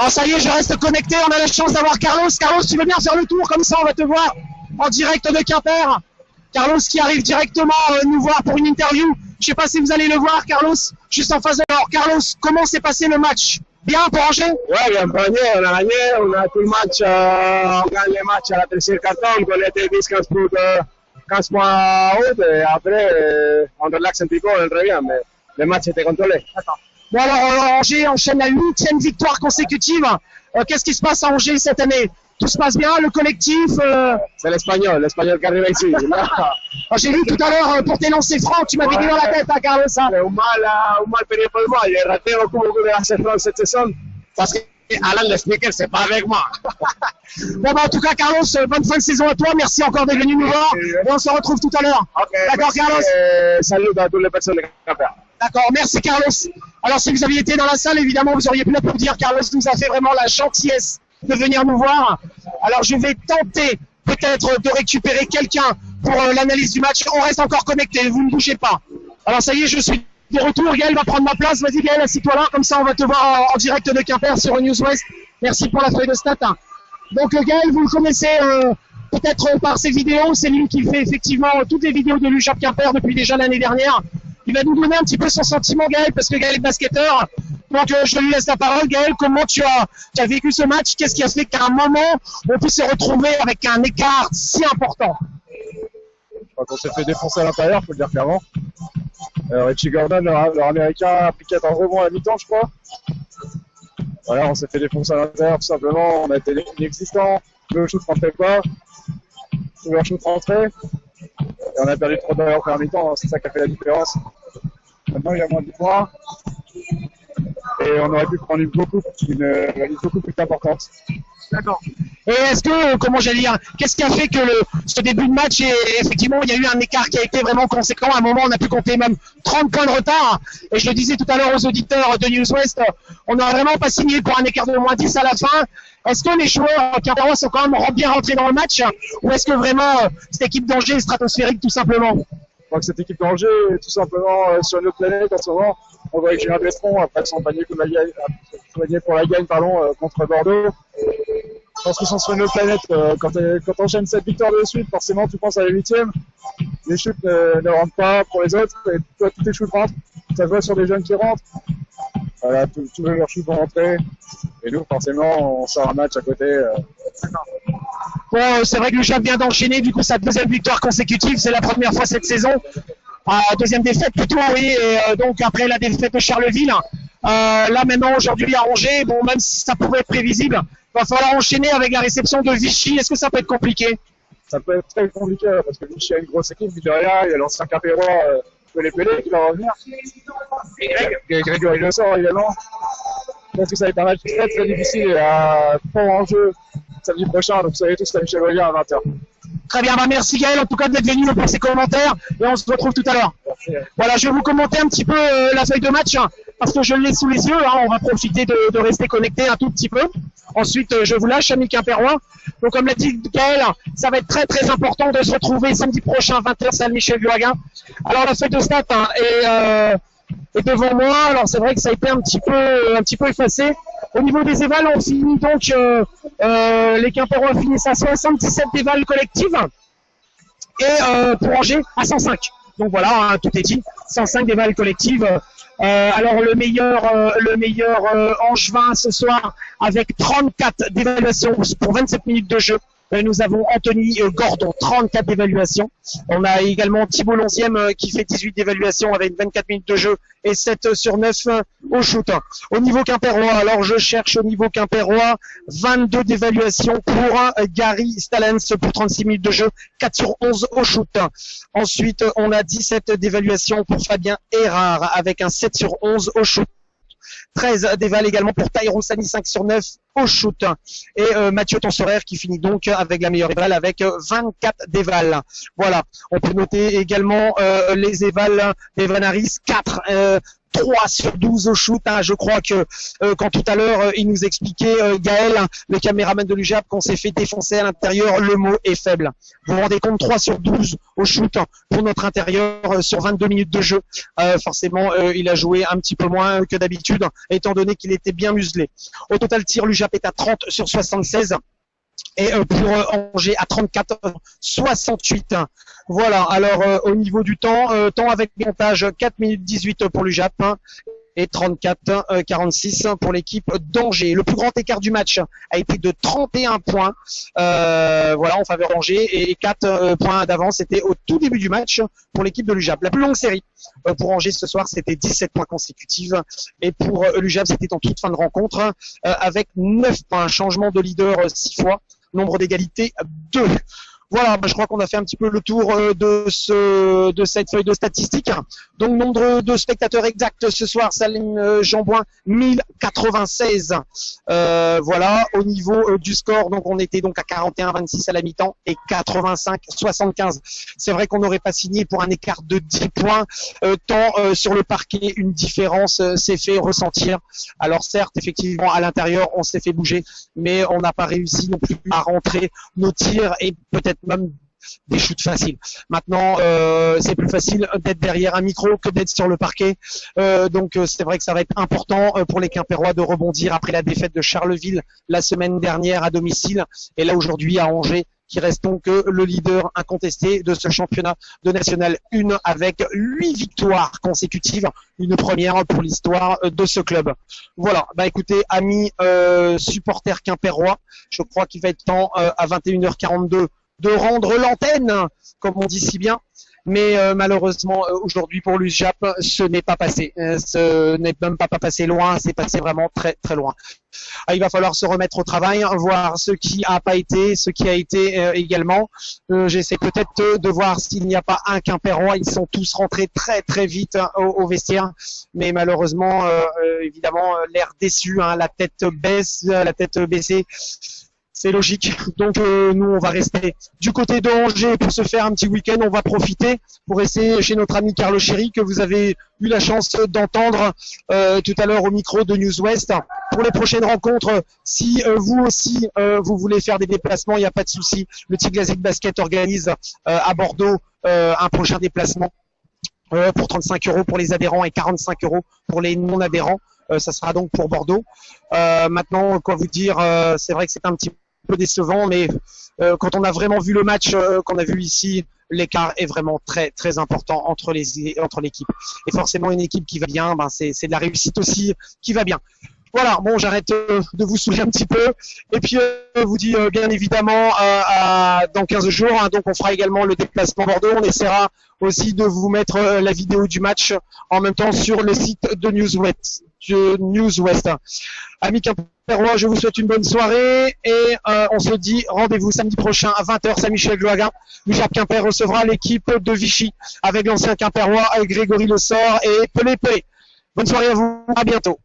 Alors ça y est, je reste connecté, on a la chance d'avoir Carlos. Carlos, tu veux bien faire le tour, comme ça on va te voir en direct de Quimper. Carlos qui arrive directement nous voir pour une interview. Je sais pas si vous allez le voir, Carlos, juste en face de... Alors Carlos, comment s'est passé le match? Bien pour Angers? Ouais, bien pour Angers, on a gagné, on a tout le match, on gagne les matchs à la tertiaire carton, on était 15 points haut, et après on relaxe un petit peu, on revient, mais le match était contrôlé. D'accord. Bon alors Angers enchaîne la 8e victoire consécutive. Qu'est-ce qui se passe à Angers cette année? Tout se passe bien, le collectif C'est l'Espagnol qui arrive ici. J'ai vu tout à l'heure pour tes lancers francs, tu m'avais dit dans la tête, hein, Carlos. Un mal période pour moi, j'ai raté beaucoup de lancers francs cette saison parce que Alan le speaker, c'est pas avec moi. Bon bah en tout cas Carlos, bonne fin de saison à toi, merci encore d'être venu nous voir et on se retrouve tout à l'heure. Okay, d'accord Carlos? Salut à toutes les personnes de Quimper. D'accord, merci Carlos. Alors si vous aviez été dans la salle, évidemment vous auriez pu l'applaudir. Carlos nous a fait vraiment la gentillesse de venir nous voir. Alors je vais tenter peut-être de récupérer quelqu'un pour l'analyse du match. On reste encore connecté, vous ne bougez pas. Alors ça y est, je suis de retour. Gaël va prendre ma place. Vas-y Gaël, assis-toi là, comme ça on va te voir en direct de Quimper sur News West. Merci pour la feuille de stats. Donc Gaël, vous le connaissez peut-être par ses vidéos. C'est lui qui fait effectivement toutes les vidéos de l'UJAP Quimper depuis déjà l'année dernière. Il va nous donner un petit peu son sentiment Gaël, parce que Gaël est basketteur. Donc je lui laisse la parole. Gaël, comment tu as vécu ce match? Qu'est-ce qui a fait qu'à un moment on puisse se retrouver avec un écart si important? On s'est fait défoncer à l'intérieur, faut le dire clairement. Richie Gordon, leur américain, a piqué un rebond à la mi-temps, je crois. Voilà, on s'est fait défoncer à l'intérieur tout simplement. On a été inexistants. Le shoot rentrait pas. Le shoot rentrait. Et on a perdu 3 balles en première mi-temps. C'est ça qui a fait la différence. Maintenant, il y a moins de points. Et on aurait pu prendre une beaucoup plus importante. D'accord. Et est-ce que, comment j'allais dire, qu'est-ce qui a fait que ce début de match, effectivement, il y a eu un écart qui a été vraiment conséquent. À un moment, on a pu compter même 30 points de retard. Et je le disais tout à l'heure aux auditeurs de News West, on n'a vraiment pas signé pour un écart de moins 10 à la fin. Est-ce que les joueurs quimpérois sont quand même bien rentrés dans le match? Ou est-ce que vraiment cette équipe d'Angers est stratosphérique tout simplement? Je crois que cette équipe d'Angers est tout simplement sur une autre planète en ce moment. On voit avec Julien Bestron, après son panier pour la gagne contre Bordeaux. Je pense qu'ils sont sur une autre planète. Quand on enchaîne 7 victoires de suite, forcément tu penses à la 8e. Les shoots ne rentrent pas pour les autres, et toi tous tes shoots rentrent. Ça se voit sur des jeunes qui rentrent. Voilà, tous leurs shoots vont rentrer. Et nous, forcément, on sort un match à côté. Bon, c'est vrai que le Jap vient d'enchaîner, du coup, sa 2e victoire consécutive. C'est la première fois cette saison. Deuxième défaite plutôt, oui. Et donc, après la défaite de Charleville, là, maintenant, aujourd'hui, à Angers, bon, même si ça pouvait être prévisible, il va falloir enchaîner avec la réception de Vichy. Est-ce que ça peut être compliqué? Ça peut être très compliqué, parce que Vichy a une grosse équipe, mais derrière, il y a l'ancien Quimperois, Pelé qui va revenir. Et Grégory Le Sort, évidemment. Je pense que ça va être un match très très difficile à prendre en jeu samedi prochain, donc vous savez tous à Michel Olivier à 20h. Très bien, bah merci Gaël en tout cas d'être venu pour ces commentaires et on se retrouve tout à l'heure. Voilà, je vais vous commenter un petit peu la feuille de match parce que je l'ai sous les yeux, hein, on va profiter de rester connecté un tout petit peu. Ensuite, je vous lâche, amis Quimperois. Donc comme l'a dit Gaël, ça va être très très important de se retrouver samedi prochain 20h salle Michel Vuaga. Alors la feuille de stats est devant moi, alors c'est vrai que ça a été un petit peu effacé. Au niveau des évals, on finit donc, les Quimperois finissent à 77 évals collectives et pour Angers à 105. Donc voilà, hein, tout est dit, 105 évals collectives. Alors le meilleur Angevin ce soir avec 34 d'évaluation pour 27 minutes de jeu. Nous avons Anthony Gordon, 34 d'évaluation. On a également Thibault Lonzième qui fait 18 d'évaluation avec 24 minutes de jeu et 7 sur 9 au shoot. Au niveau Quimperois, alors je cherche au niveau Quimperois, 22 d'évaluation pour Gary Stalens pour 36 minutes de jeu, 4 sur 11 au shoot. Ensuite, on a 17 d'évaluation pour Fabien Erard avec un 7 sur 11 au shoot. 13 d'éval également pour Taïro Sani, 5 sur 9 au shoot. Et Mathieu Tensoraire qui finit donc avec la meilleure éval avec 24 d'éval. Voilà. On peut noter également les évals d'Evan Harris, 4 3 sur 12 au shoot. Je crois que quand tout à l'heure il nous expliquait Gaël, le caméraman de l'UJAP, qu'on s'est fait défoncer à l'intérieur, le mot est faible. Vous vous rendez compte, 3 sur 12 au shoot pour notre intérieur sur 22 minutes de jeu. Forcément, il a joué un petit peu moins que d'habitude, étant donné qu'il était bien muselé. Au total tir, l'UJAP est à 30 sur 76. Et pour Angers à 34-68. Voilà, alors au niveau du temps, temps avec montage 4 minutes 18 pour l'UJAP et 34-46 pour l'équipe d'Angers. Le plus grand écart du match a été de 31 points voilà, en faveur d'Angers, et 4 points d'avance c'était au tout début du match pour l'équipe de l'UJAP. La plus longue série pour Angers ce soir, c'était 17 points consécutifs, et pour l'UJAP, c'était en toute fin de rencontre avec 9 points. Changement de leader 6 fois. Nombre d'égalités 2. Voilà, je crois qu'on a fait un petit peu le tour de cette feuille de statistiques. Donc, nombre de spectateurs exacts ce soir, Salim Jeanboin, 1096. Voilà, au niveau du score, donc on était donc à 41-26 à la mi-temps et 85-75. C'est vrai qu'on n'aurait pas signé pour un écart de 10 points, tant sur le parquet, une différence s'est fait ressentir. Alors certes, effectivement, à l'intérieur, on s'est fait bouger, mais on n'a pas réussi non plus à rentrer nos tirs et peut-être même des shoots faciles. Maintenant, c'est plus facile d'être derrière un micro que d'être sur le parquet. Donc, c'est vrai que ça va être important pour les Quimpérois de rebondir après la défaite de Charleville la semaine dernière à domicile. Et là, aujourd'hui, à Angers, qui reste donc le leader incontesté de ce championnat de National 1 avec 8 victoires consécutives, une première pour l'histoire de ce club. Voilà, bah écoutez, amis supporters quimpérois, je crois qu'il va être temps à 21h42 de rendre l'antenne, comme on dit si bien. Mais malheureusement, aujourd'hui pour l'UJAP, ce n'est pas passé. Ce n'est même pas passé loin, c'est passé vraiment très très loin. Il va falloir se remettre au travail, voir ce qui a pas été, ce qui a été également. J'essaie peut-être de voir s'il n'y a pas un Quimpérois. Ils sont tous rentrés très très vite au vestiaire, mais malheureusement, évidemment, l'air déçu, la tête baissée. C'est logique. Donc nous, on va rester du côté de Angers pour se faire un petit week-end. On va profiter pour essayer chez notre ami Carlo Chéri, que vous avez eu la chance d'entendre tout à l'heure au micro de News West. Pour les prochaines rencontres, si vous aussi vous voulez faire des déplacements, il n'y a pas de souci. Le Tiglazic Basket organise à Bordeaux un prochain déplacement pour 35 € pour les adhérents et 45 € pour les non-adhérents. Ça sera donc pour Bordeaux. Maintenant, quoi vous dire, c'est vrai que c'est un petit peu décevant, mais quand on a vraiment vu le match qu'on a vu ici, l'écart est vraiment très très important entre l'équipe. Et forcément, une équipe qui va bien, c'est de la réussite aussi qui va bien. Voilà, bon, j'arrête de vous saouler un petit peu, et puis vous dis bien évidemment dans 15 jours, donc on fera également le déplacement Bordeaux. On essaiera aussi de vous mettre la vidéo du match en même temps sur le site de News West. Amis Quimpérois, je vous souhaite une bonne soirée, et on se dit rendez-vous samedi prochain à 20h, Saint-Michel-Gloaga. l'UJAP Quimper recevra l'équipe de Vichy avec l'ancien Quimpérois Grégory Le Sort et Pelé. Bonne soirée à vous, à bientôt.